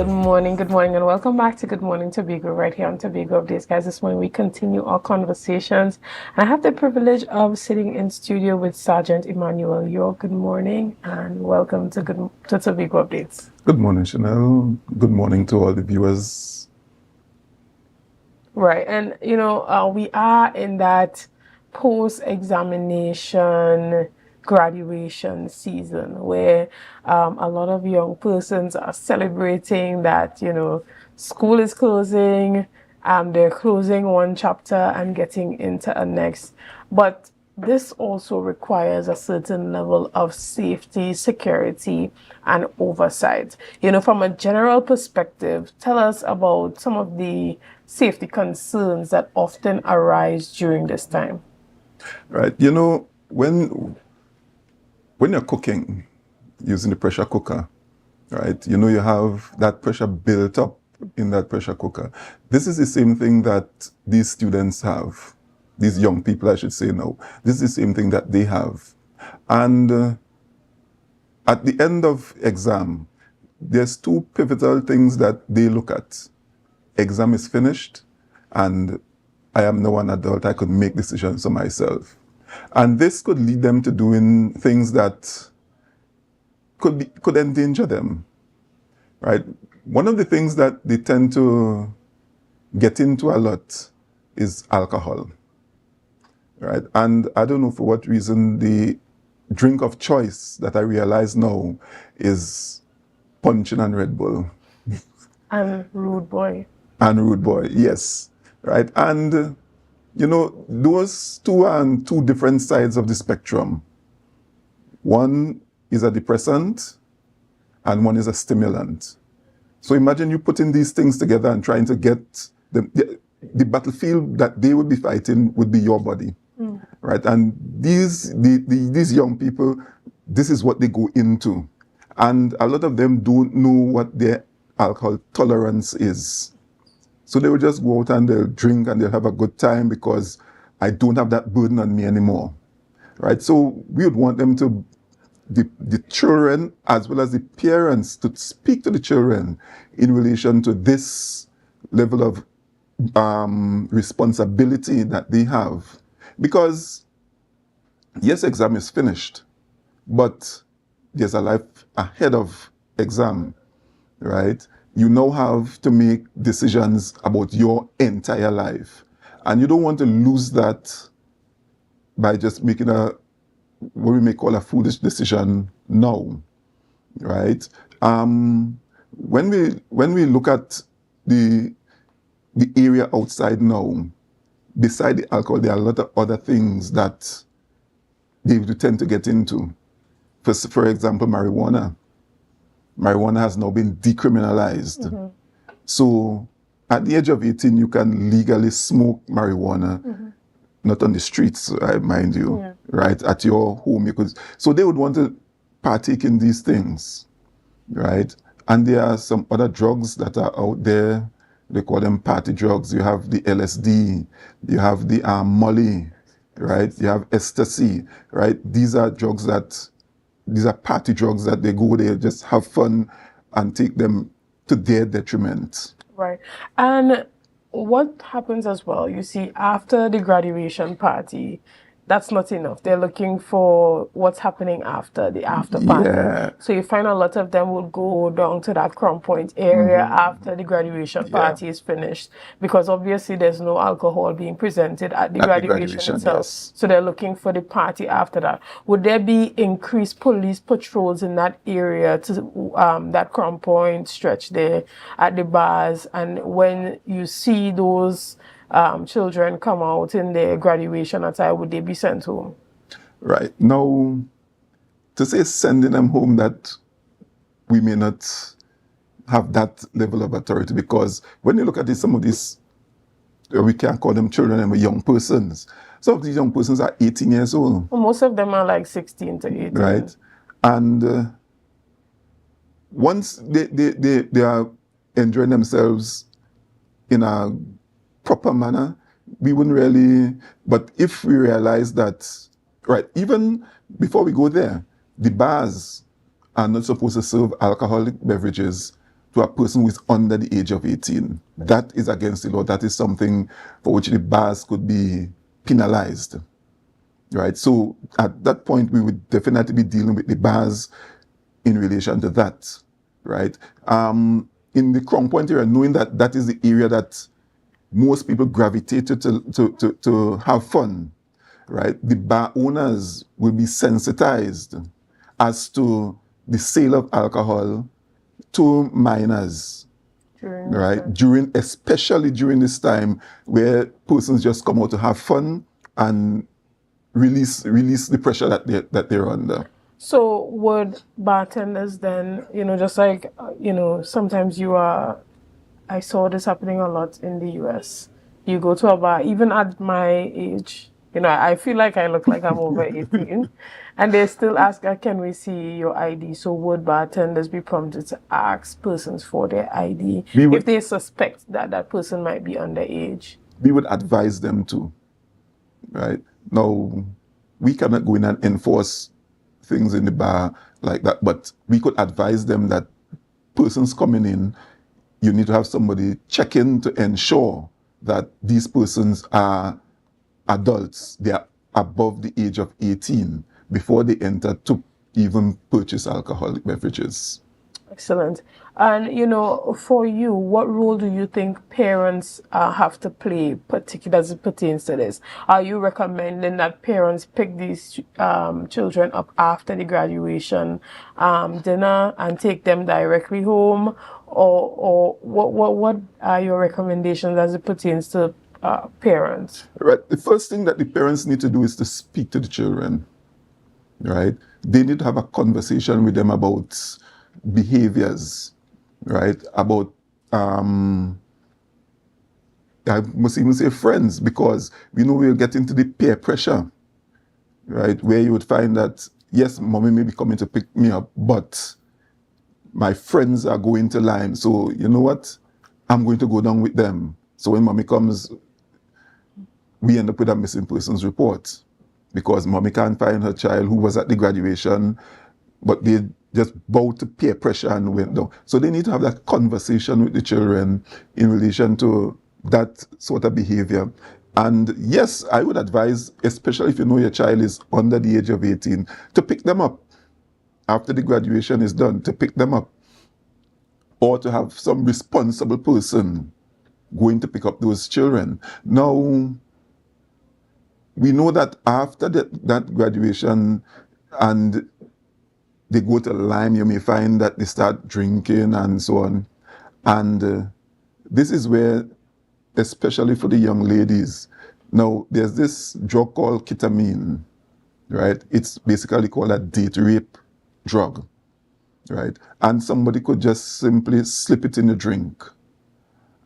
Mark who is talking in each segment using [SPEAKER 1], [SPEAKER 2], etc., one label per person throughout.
[SPEAKER 1] good morning, and welcome back to Good Morning Tobago, right here on Tobago Updates. Guys, this morning we continue our conversations, and I have the privilege of sitting in studio with Sergeant Emmanuel Yorke. Good morning, and welcome to Tobago Updates.
[SPEAKER 2] Good morning, Shenell. Good morning to all the viewers.
[SPEAKER 1] Right, and we are in that post-examination graduation season where a lot of young persons are celebrating that school is closing, they're closing one chapter and getting into a next, but this also requires a certain level of safety, security, and oversight. From a general perspective, tell us about some of the safety concerns that often arise during this time.
[SPEAKER 2] Right, when you're cooking using the pressure cooker, right, you have that pressure built up in that pressure cooker. This is the same thing that these students have, these young people, I should say now. This is the same thing that they have. And at the end of exam, there's two pivotal things that they look at. Exam is finished, and I am now an adult. I could make decisions for myself. And this could lead them to doing things that could endanger them, right? One of the things that they tend to get into a lot is alcohol, right? And I don't know for what reason the drink of choice that I realize now is punch and Red Bull.
[SPEAKER 1] And Rude Boy.
[SPEAKER 2] And Rude Boy, yes, right? And those two are on two different sides of the spectrum. One is a depressant and one is a stimulant. So imagine you putting these things together and trying to get the battlefield that they would be fighting would be your body, right? And these young people, this is what they go into. And a lot of them don't know what their alcohol tolerance is. So they will just go out and they'll drink and they'll have a good time because I don't have that burden on me anymore, right? So we would want them to, the children as well as the parents, to speak to the children in relation to this level of responsibility that they have. Because yes, exam is finished, but there's a life ahead of exam, right? You now have to make decisions about your entire life. And you don't want to lose that by just making what we may call a foolish decision now, right? When we look at the area outside now, beside the alcohol, there are a lot of other things that they tend to get into. For example, marijuana. Marijuana has now been decriminalized. Mm-hmm. So at the age of 18, you can legally smoke marijuana, not on the streets, mind you, right? At your home. So they would want to partake in these things, right? And there are some other drugs that are out there. They call them party drugs. You have the LSD, you have the Molly, right? You have ecstasy, right? These are party drugs that they go there, just have fun and take them to their detriment.
[SPEAKER 1] Right. And what happens as well, you see, after the graduation party, that's not enough. They're looking for what's happening after the after party. Yeah. So you find a lot of them will go down to that Crown Point area after the graduation party is finished, because obviously there's no alcohol being presented at the graduation itself. Yes. So they're looking for the party after that. Would there be increased police patrols in that area to that Crown Point stretch there at the bars? And when you see those children come out in their graduation attire, would they be sent home?
[SPEAKER 2] Right. Now, to say sending them home, that we may not have that level of authority, because when you look at some of these, we can't call them children, and young persons. Some of these young persons are 18 years old.
[SPEAKER 1] Well, most of them are like 16 to 18.
[SPEAKER 2] Right. And once they are enjoying themselves in a proper manner, we wouldn't really, but if we realize that, right, even before we go there, the bars are not supposed to serve alcoholic beverages to a person who is under the age of 18. That is against the law. That is something for which the bars could be penalized, right? So at that point, we would definitely be dealing with the bars in relation to that, right? In the Crown Point area, knowing that that is the area that most people gravitated to have fun, right? The bar owners will be sensitized as to the sale of alcohol to minors, right? Especially during this time where persons just come out to have fun and release the pressure that they're under.
[SPEAKER 1] So would bartenders then, just like, sometimes I saw this happening a lot in the US. You go to a bar, even at my age, I feel like I look like I'm over 18, and they still ask, can we see your ID? So would bartenders be prompted to ask persons for their ID if they suspect that that person might be underage?
[SPEAKER 2] We would advise them to, right? Now, we cannot go in and enforce things in the bar like that, but we could advise them that persons coming in, you need to have somebody check in to ensure that these persons are adults. They are above the age of 18 before they enter to even purchase alcoholic beverages.
[SPEAKER 1] Excellent. And, for you, what role do you think parents have to play, particularly as it pertains to this? Are you recommending that parents pick these children up after the graduation dinner and take them directly home? Or what are your recommendations as it pertains to parents?
[SPEAKER 2] Right. The first thing that the parents need to do is to speak to the children, right? They need to have a conversation with them about behaviors, right? About, I must even say friends, because we know we'll get into the peer pressure, right? Where you would find that, yes, mommy may be coming to pick me up, but my friends are going to Lime. So you know what? I'm going to go down with them. So when mommy comes, we end up with a missing persons report because mommy can't find her child who was at the graduation, but they just bowed to peer pressure and went down. So they need to have that conversation with the children in relation to that sort of behavior. And yes, I would advise, especially if you know your child is under the age of 18, to pick them up after the graduation is done, to pick them up, or to have some responsible person going to pick up those children. Now, we know that after that graduation and they go to Lime, you may find that they start drinking and so on. And this is where, especially for the young ladies, now there's this drug called ketamine, right? It's basically called a date rape drug, right? And somebody could just simply slip it in the drink,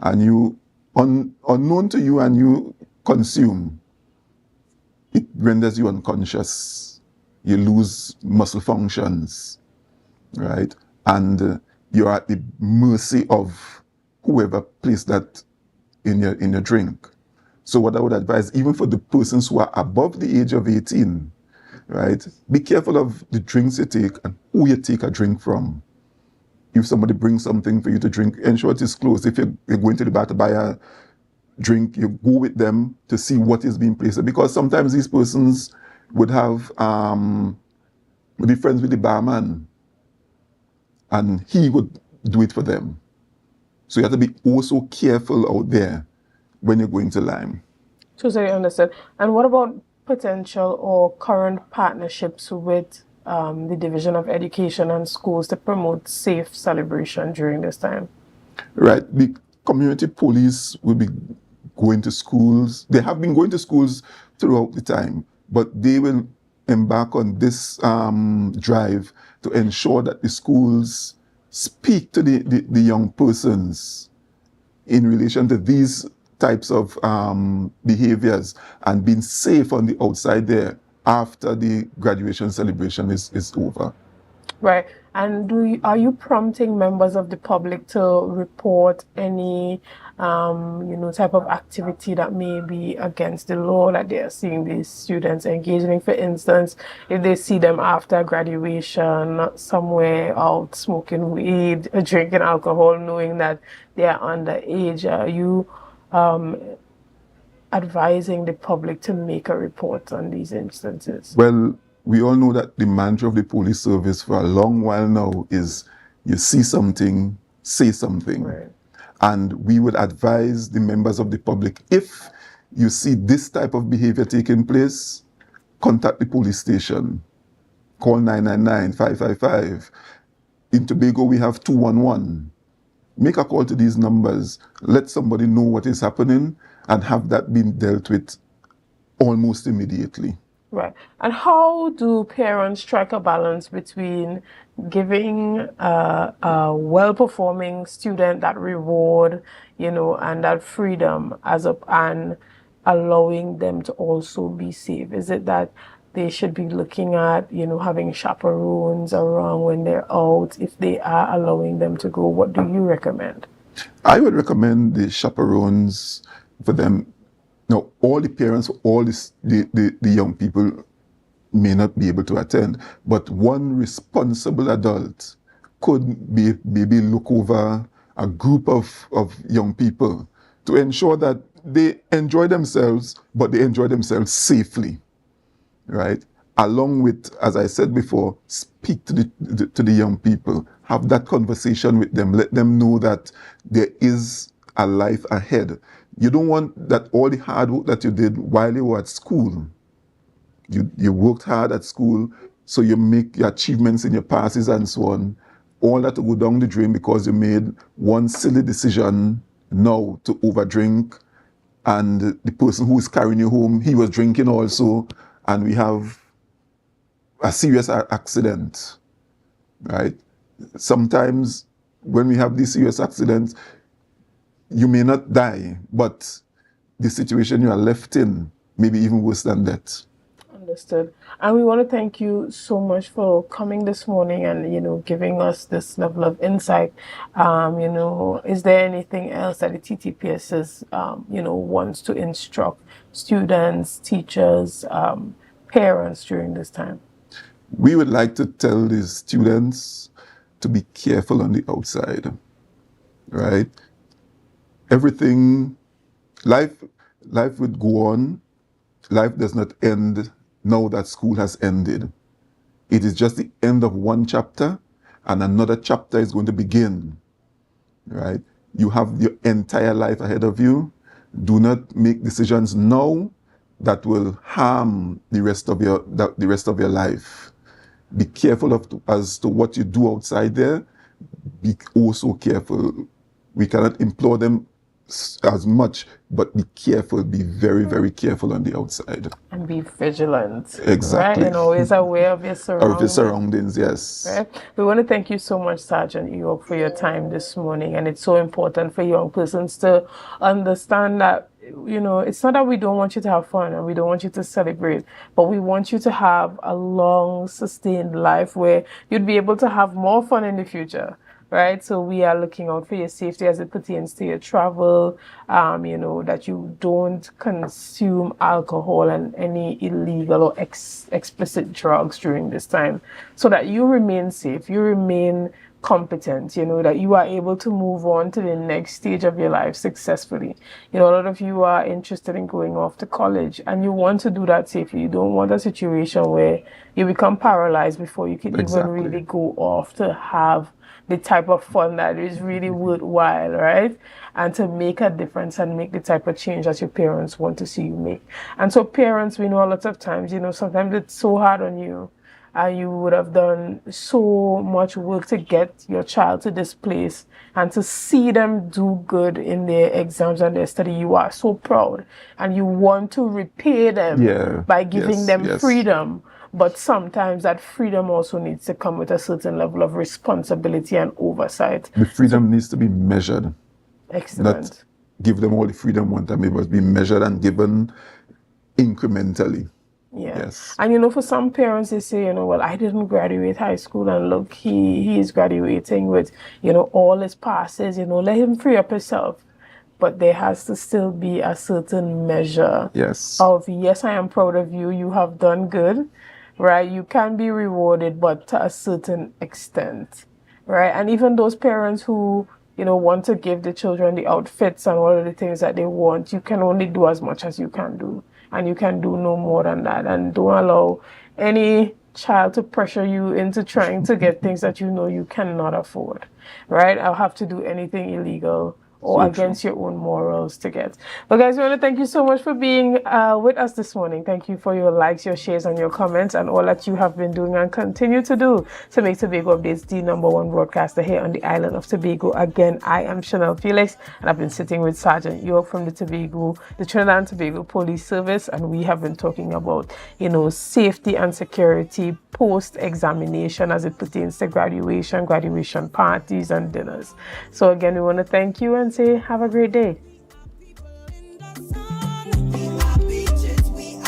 [SPEAKER 2] and you, unknown to you, and you consume. It renders you unconscious. You lose muscle functions, right? And you're at the mercy of whoever placed that in your drink. So what I would advise, even for the persons who are above the age of 18, right? Be careful of the drinks you take and who you take a drink from. If somebody brings something for you to drink, ensure it is closed. If you're going to the bar to buy a drink, you go with them to see what is being placed. Because sometimes these persons would have, would be friends with the barman, and he would do it for them. So you have to be also careful out there when you're going to Lime.
[SPEAKER 1] Totally understood. And what about potential or current partnerships with the Division of Education and schools to promote safe celebration during this time?
[SPEAKER 2] Right. The community police will be going to schools. They have been going to schools throughout the time, but they will embark on this drive to ensure that the schools speak to the young persons in relation to these types of behaviors and being safe on the outside there after the graduation celebration is over.
[SPEAKER 1] Right. And are you prompting members of the public to report any, type of activity that may be against the law that they are seeing these students engaging in? For instance, if they see them after graduation somewhere out smoking weed, drinking alcohol, knowing that they are underage, are you advising the public to make a report on these instances?
[SPEAKER 2] Well, we all know that the mantra of the police service for a long while now is you see something, say something.
[SPEAKER 1] Right.
[SPEAKER 2] And we would advise the members of the public, if you see this type of behavior taking place, contact the police station. Call 999, 555. In Tobago, we have 211. Make a call to these numbers. Let somebody know what is happening and have that being dealt with almost immediately.
[SPEAKER 1] Right. And how do parents strike a balance between giving a well-performing student that reward, and that freedom and allowing them to also be safe? Is it that they should be looking at, having chaperones around when they're out, if they are allowing them to go? What do you recommend?
[SPEAKER 2] I would recommend the chaperones for them. Now, all the parents, all the young people may not be able to attend, but one responsible adult could maybe look over a group of young people to ensure that they enjoy themselves, but they enjoy themselves safely, right? Along with, as I said before, speak to the young people, have that conversation with them, let them know that there is a life ahead. You don't want that all the hard work that you did while you were at school. You worked hard at school, so you make your achievements in your passes and so on, all that to go down the drain because you made one silly decision now to overdrink, and the person who is carrying you home, he was drinking also, and we have a serious accident, right? Sometimes when we have these serious accidents, you may not die, but the situation you are left in may be even worse than that.
[SPEAKER 1] Understood. And we want to thank you so much for coming this morning and, giving us this level of insight. Is there anything else that the TTPS wants to instruct students, teachers, parents during this time?
[SPEAKER 2] We would like to tell the students to be careful on the outside, right? Everything, life would go on. Life does not end now that school has ended. It is just the end of one chapter and another chapter is going to begin, right? You have your entire life ahead of you. Do not make decisions now that will harm the rest of your life. Be careful as to what you do outside there. Be also careful. We cannot implore them as much, but be careful, be very, very careful on the outside.
[SPEAKER 1] And be vigilant.
[SPEAKER 2] Exactly.
[SPEAKER 1] Right? And always aware of your surroundings.
[SPEAKER 2] Of your surroundings, yes.
[SPEAKER 1] Right? We want to thank you so much, Sergeant Yorke, for your time this morning. And it's so important for young persons to understand that, it's not that we don't want you to have fun and we don't want you to celebrate, but we want you to have a long, sustained life where you'd be able to have more fun in the future. Right, so we are looking out for your safety as it pertains to your travel, that you don't consume alcohol and any illegal or explicit drugs during this time, so that you remain safe, you remain competent, that you are able to move on to the next stage of your life successfully. A lot of you are interested in going off to college and you want to do that safely. You don't want a situation where you become paralyzed before you can even really go off to have the type of fun that is really worthwhile, right? And to make a difference and make the type of change that your parents want to see you make. And so parents, we know a lot of times, sometimes it's so hard on you and you would have done so much work to get your child to this place, and to see them do good in their exams and their study, you are so proud and you want to repay them by giving them freedom. But sometimes that freedom also needs to come with a certain level of responsibility and oversight.
[SPEAKER 2] The freedom needs to be measured.
[SPEAKER 1] Excellent.
[SPEAKER 2] Not give them all the freedom one time. It must be measured and given incrementally.
[SPEAKER 1] Yeah.
[SPEAKER 2] Yes.
[SPEAKER 1] And you know, for some parents, they say, you know, well, I didn't graduate high school, and look, he is graduating with, you know, all his passes, you know, let him free up himself. But there has to still be a certain measure
[SPEAKER 2] Yes.
[SPEAKER 1] of, yes, I am proud of you, you have done good, right? You can be rewarded, but to a certain extent, right? And even those parents who, you know, want to give the children the outfits and all of the things that they want, you can only do as much as you can do, and you can do no more than that. And don't allow any child to pressure you into trying to get things that you know you cannot afford, right? I'll have to do anything illegal or
[SPEAKER 2] So
[SPEAKER 1] against
[SPEAKER 2] true.
[SPEAKER 1] your own morals to get. But guys, we want to thank you so much for being with us this morning. Thank you for your likes, your shares, and your comments, and all that you have been doing and continue to do to make Tobago Updates the #1 broadcaster here on the island of Tobago. Again, I am Shenell Felix, and I've been sitting with Sergeant Yorke from the Trinidad and Tobago Police Service, and we have been talking about, you know, safety and security post-examination as it pertains to graduation parties, and dinners. So again, we want to thank you and say have a great day.